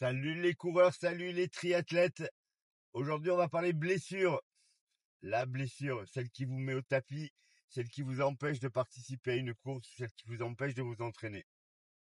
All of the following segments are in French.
Salut les coureurs, salut les triathlètes. Aujourd'hui, on va parler blessure. La blessure, celle qui vous met au tapis, celle qui vous empêche de participer à une course, celle qui vous empêche de vous entraîner.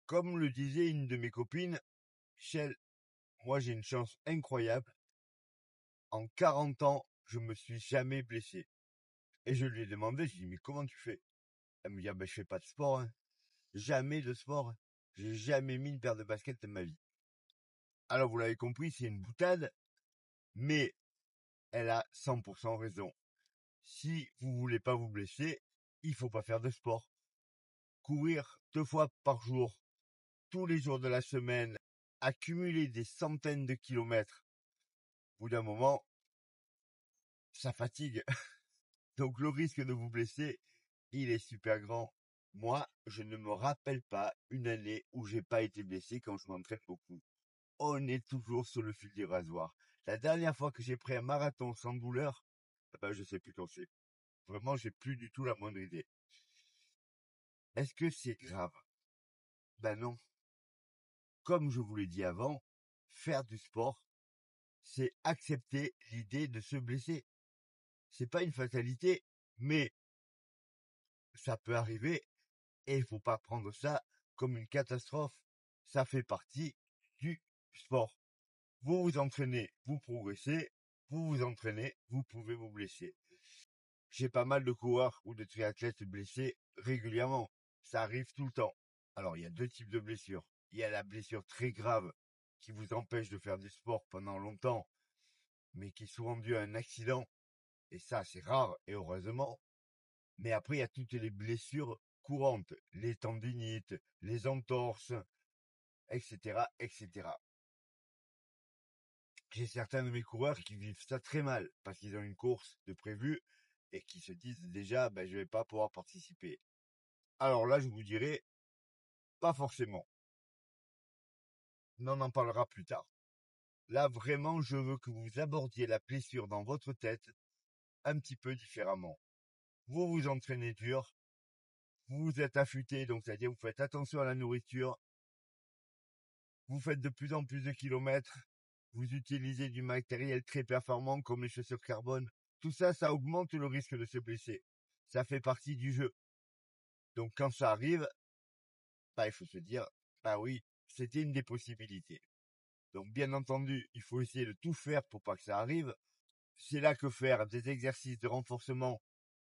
Comme le disait une de mes copines, Michel, moi j'ai une chance incroyable. En 40 ans, je me suis jamais blessé. Et je lui ai demandé, je lui ai dit, mais comment tu fais? Elle me dit, ah ben, je fais pas de sport, hein. Jamais de sport. J'ai jamais mis une paire de baskets de ma vie. Alors vous l'avez compris, c'est une boutade, mais elle a 100% raison. Si vous voulez pas vous blesser, il faut pas faire de sport. Courir 2 fois par jour, tous les jours de la semaine, accumuler des centaines de kilomètres, au bout d'un moment, ça fatigue. Donc le risque de vous blesser, il est super grand. Moi, je ne me rappelle pas une année où j'ai pas été blessé quand je m'entraîne beaucoup. On est toujours sur le fil du rasoir. La dernière fois que j'ai pris un marathon sans douleur, je sais plus quand c'est. Vraiment, j'ai plus du tout la moindre idée. Est-ce que c'est grave? Ben non. Comme je vous l'ai dit avant, faire du sport, c'est accepter l'idée de se blesser. C'est pas une fatalité, mais ça peut arriver et il faut pas prendre ça comme une catastrophe. Ça fait partie du sport. Vous vous entraînez, vous progressez, vous vous entraînez, vous pouvez vous blesser. J'ai pas mal de coureurs ou de triathlètes blessés régulièrement. Ça arrive tout le temps. Alors, il y a deux types de blessures. Il y a la blessure très grave qui vous empêche de faire du sport pendant longtemps, mais qui est souvent due à un accident. Et ça, c'est rare, et heureusement. Mais après, il y a toutes les blessures courantes, les tendinites, les entorses, etc., etc. J'ai certains de mes coureurs qui vivent ça très mal, parce qu'ils ont une course de prévue, et qui se disent déjà, je vais pas pouvoir participer. Alors là, je vous dirais, pas forcément. On en parlera plus tard. Là, vraiment, je veux que vous abordiez la blessure dans votre tête un petit peu différemment. Vous vous entraînez dur, vous êtes affûté, donc c'est-à-dire vous faites attention à la nourriture, vous faites de plus en plus de kilomètres, vous utilisez du matériel très performant comme les chaussures carbone. Tout ça, ça augmente le risque de se blesser. Ça fait partie du jeu. Donc quand ça arrive, il faut se dire, oui, c'était une des possibilités. Donc bien entendu, il faut essayer de tout faire pour pas que ça arrive. C'est là que faire des exercices de renforcement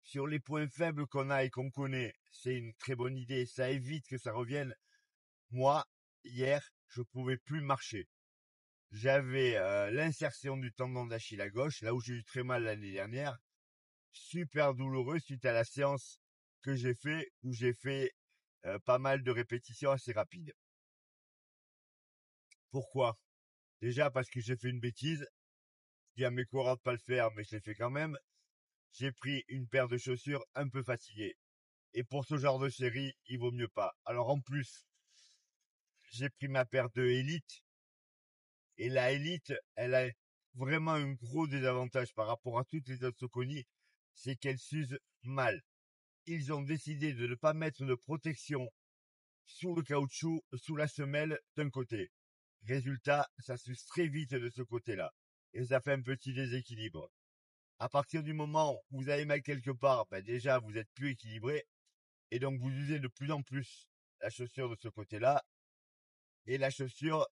sur les points faibles qu'on a et qu'on connaît, c'est une très bonne idée. Ça évite que ça revienne. Moi, hier, je pouvais plus marcher. J'avais l'insertion du tendon d'Achille à gauche, là où j'ai eu très mal l'année dernière. Super douloureux suite à la séance que j'ai fait, où j'ai fait pas mal de répétitions assez rapides. Pourquoi? Déjà parce que j'ai fait une bêtise. Je dis à mes coureurs de pas le faire, mais je l'ai fait quand même. J'ai pris une paire de chaussures un peu fatiguées. Et pour ce genre de série, il vaut mieux pas. Alors en plus, j'ai pris ma paire de Elite. Et la Elite, elle a vraiment un gros désavantage par rapport à toutes les autres Saucony, c'est qu'elle s'use mal. Ils ont décidé de ne pas mettre de protection sous le caoutchouc, sous la semelle d'un côté. Résultat, ça s'use très vite de ce côté-là. Et ça fait un petit déséquilibre. À partir du moment où vous avez mal quelque part, déjà vous êtes plus équilibré. Et donc vous usez de plus en plus la chaussure de ce côté-là. Et la chaussure,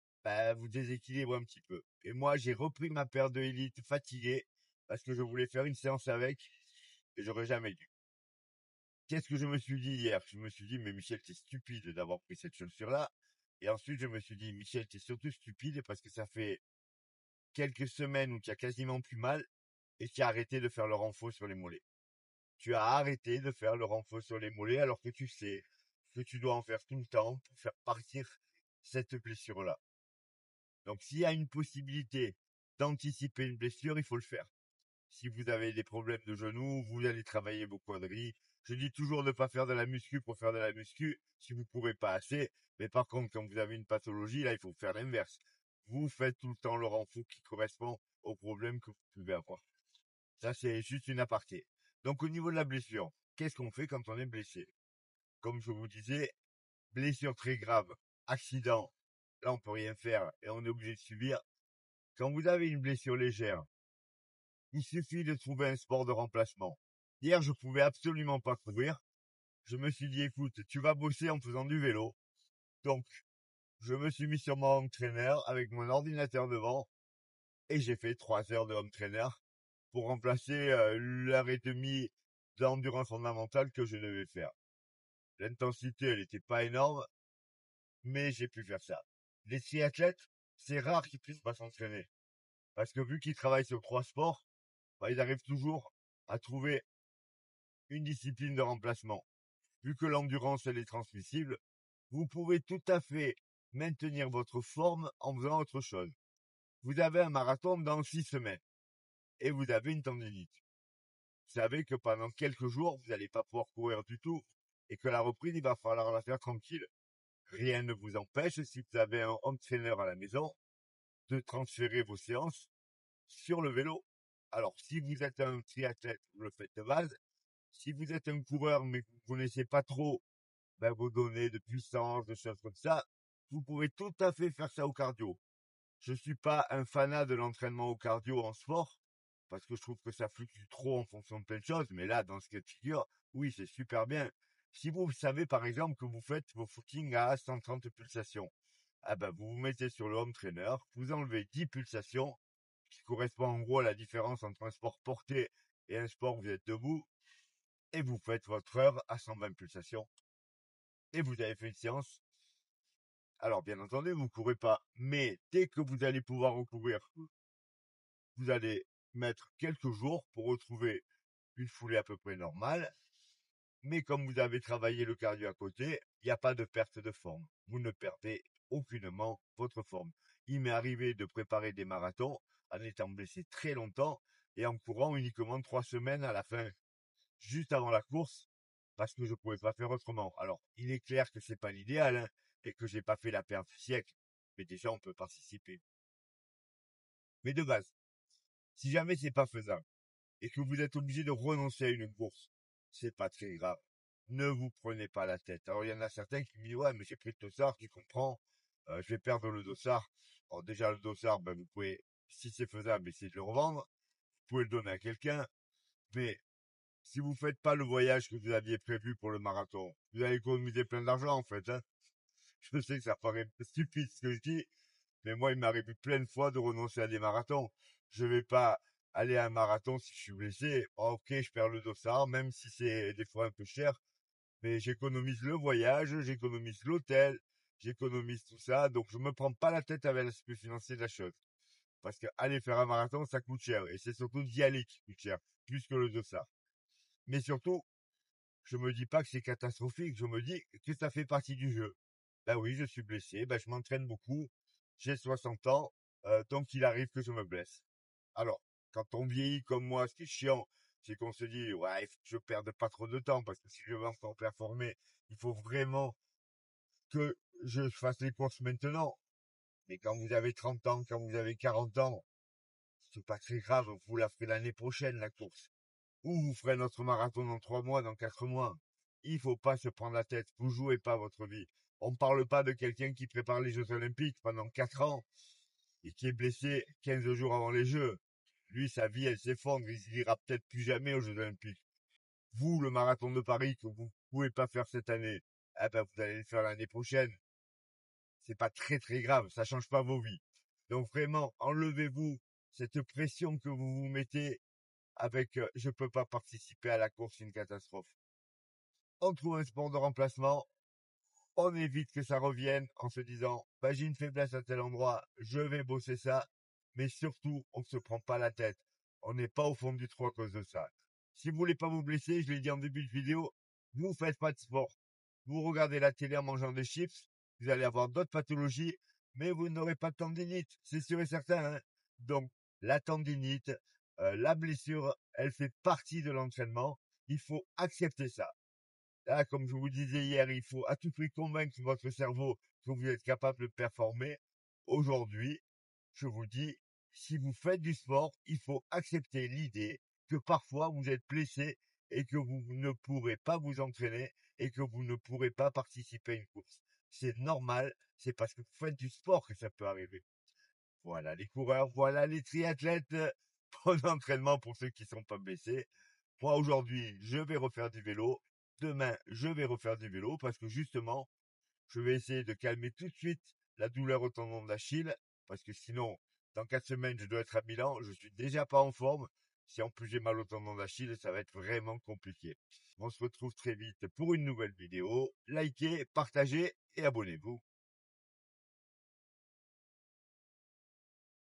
vous déséquilibre un petit peu. Et moi, j'ai repris ma paire de Elite fatiguée parce que je voulais faire une séance avec et j'aurais jamais dû. Qu'est-ce que je me suis dit hier? Je me suis dit, mais Michel, t'es stupide d'avoir pris cette chaussure-là. Et ensuite, je me suis dit, Michel, t'es surtout stupide parce que ça fait quelques semaines où tu as quasiment plus mal et tu as arrêté de faire le renfort sur les mollets. Tu as arrêté de faire le renfort sur les mollets alors que tu sais que tu dois en faire tout le temps pour faire partir cette blessure-là. Donc, s'il y a une possibilité d'anticiper une blessure, il faut le faire. Si vous avez des problèmes de genoux, vous allez travailler vos quadris. Je dis toujours de ne pas faire de la muscu pour faire de la muscu si vous ne pouvez pas assez. Mais par contre, quand vous avez une pathologie, là, il faut faire l'inverse. Vous faites tout le temps le renfort qui correspond au problème que vous pouvez avoir. Ça, c'est juste une aparté. Donc, au niveau de la blessure, qu'est-ce qu'on fait quand on est blessé? Comme je vous disais, blessure très grave, accident, là, on peut rien faire et on est obligé de subir. Quand vous avez une blessure légère, il suffit de trouver un sport de remplacement. Hier, je pouvais absolument pas courir. Je me suis dit, écoute, tu vas bosser en faisant du vélo. Donc, je me suis mis sur mon home trainer avec mon ordinateur devant et j'ai fait 3 heures de home trainer pour remplacer l'heure et demie d'endurance fondamentale que je devais faire. L'intensité, elle n'était pas énorme, mais j'ai pu faire ça. Les triathlètes, c'est rare qu'ils puissent pas s'entraîner. Parce que vu qu'ils travaillent sur 3 sports, bah, ils arrivent toujours à trouver une discipline de remplacement. Vu que l'endurance, elle est transmissible, vous pouvez tout à fait maintenir votre forme en faisant autre chose. Vous avez un marathon dans 6 semaines et vous avez une tendinite. Vous savez que pendant quelques jours, vous n'allez pas pouvoir courir du tout et que la reprise, il va falloir la faire tranquille. Rien ne vous empêche, si vous avez un home trainer à la maison, de transférer vos séances sur le vélo. Alors, si vous êtes un triathlète, vous le faites de base. Si vous êtes un coureur, mais que vous ne connaissez pas trop vos données de puissance, de choses comme ça, vous pouvez tout à fait faire ça au cardio. Je suis pas un fanat de l'entraînement au cardio en sport, parce que je trouve que ça fluctue trop en fonction de plein de choses, mais là, dans ce cas de figure, oui, c'est super bien. Si vous savez, par exemple, que vous faites vos footings à 130 pulsations, ah ben, vous vous mettez sur le home trainer, vous enlevez 10 pulsations, qui correspond en gros à la différence entre un sport porté et un sport où vous êtes debout, et vous faites votre heure à 120 pulsations, et vous avez fait une séance. Alors, bien entendu, vous ne courez pas, mais dès que vous allez pouvoir recourir, vous allez mettre quelques jours pour retrouver une foulée à peu près normale, mais comme vous avez travaillé le cardio à côté, il n'y a pas de perte de forme. Vous ne perdez aucunement votre forme. Il m'est arrivé de préparer des marathons en étant blessé très longtemps et en courant uniquement 3 semaines à la fin, juste avant la course, parce que je ne pouvais pas faire autrement. Alors, il est clair que c'est pas l'idéal, hein, et que j'ai pas fait la perte du siècle, mais déjà on peut participer. Mais de base, si jamais c'est pas faisable, et que vous êtes obligé de renoncer à une course, c'est pas très grave. Ne vous prenez pas la tête. Alors, il y en a certains qui me disent, ouais, mais j'ai pris le dossard, tu comprends, je vais perdre le dossard. Alors, déjà, le dossard, vous pouvez, si c'est faisable, essayer de le revendre. Vous pouvez le donner à quelqu'un. Mais, si vous faites pas le voyage que vous aviez prévu pour le marathon, vous allez économiser plein d'argent, en fait, hein. Je sais que ça paraît stupide ce que je dis, mais moi, il m'est arrivé plein de fois de renoncer à des marathons. Je vais pas aller à un marathon si je suis blessé. Oh, ok, je perds le dossard, même si c'est des fois un peu cher. Mais j'économise le voyage, j'économise l'hôtel, j'économise tout ça. Donc, je me prends pas la tête avec l'aspect financier de la chose. Parce que aller faire un marathon, ça coûte cher. Et c'est surtout d'y aller qui coûte cher. Plus que le dossard. Mais surtout, je me dis pas que c'est catastrophique. Je me dis que ça fait partie du jeu. Ben oui, je suis blessé, je m'entraîne beaucoup, j'ai 60 ans, donc il arrive que je me blesse. Alors, quand on vieillit comme moi, ce qui est chiant, c'est qu'on se dit, ouais, il faut que je perde pas trop de temps, parce que si je veux encore performer, il faut vraiment que je fasse les courses maintenant. Mais quand vous avez 30 ans, quand vous avez 40 ans, c'est pas très grave, vous la ferez l'année prochaine, la course. Ou vous ferez notre marathon dans 3 mois, dans 4 mois. Il faut pas se prendre la tête. Vous jouez pas votre vie. On ne parle pas de quelqu'un qui prépare les Jeux Olympiques pendant 4 ans et qui est blessé 15 jours avant les Jeux. Lui, sa vie, elle s'effondre. Il ira peut-être plus jamais aux Jeux Olympiques. Vous, le marathon de Paris que vous pouvez pas faire cette année, vous allez le faire l'année prochaine. C'est pas très très grave. Ça change pas vos vies. Donc vraiment, enlevez-vous cette pression que vous vous mettez avec je peux pas participer à la course, c'est une catastrophe. On trouve un sport de remplacement, on évite que ça revienne en se disant j'ai une faiblesse à tel endroit, je vais bosser ça, mais surtout on ne se prend pas la tête. On n'est pas au fond du trou à cause de ça. Si vous voulez pas vous blesser, je l'ai dit en début de vidéo, vous faites pas de sport. Vous regardez la télé en mangeant des chips, vous allez avoir d'autres pathologies, mais vous n'aurez pas de tendinite, c'est sûr et certain, hein. Donc la tendinite, la blessure, elle fait partie de l'entraînement. Il faut accepter ça. Là, comme je vous disais hier, il faut à tout prix convaincre votre cerveau que vous êtes capable de performer. Aujourd'hui, je vous dis, si vous faites du sport, il faut accepter l'idée que parfois vous êtes blessé et que vous ne pourrez pas vous entraîner et que vous ne pourrez pas participer à une course. c'est normal, c'est parce que vous faites du sport que ça peut arriver. Voilà les coureurs, voilà les triathlètes. Bon entraînement pour ceux qui sont pas blessés. Moi aujourd'hui, je vais refaire du vélo. Demain, je vais refaire du vélo parce que justement, je vais essayer de calmer tout de suite la douleur au tendon d'Achille parce que sinon, dans 4 semaines, je dois être à Milan. Je suis déjà pas en forme. Si en plus j'ai mal au tendon d'Achille, ça va être vraiment compliqué. On se retrouve très vite pour une nouvelle vidéo. Likez, partagez et abonnez-vous.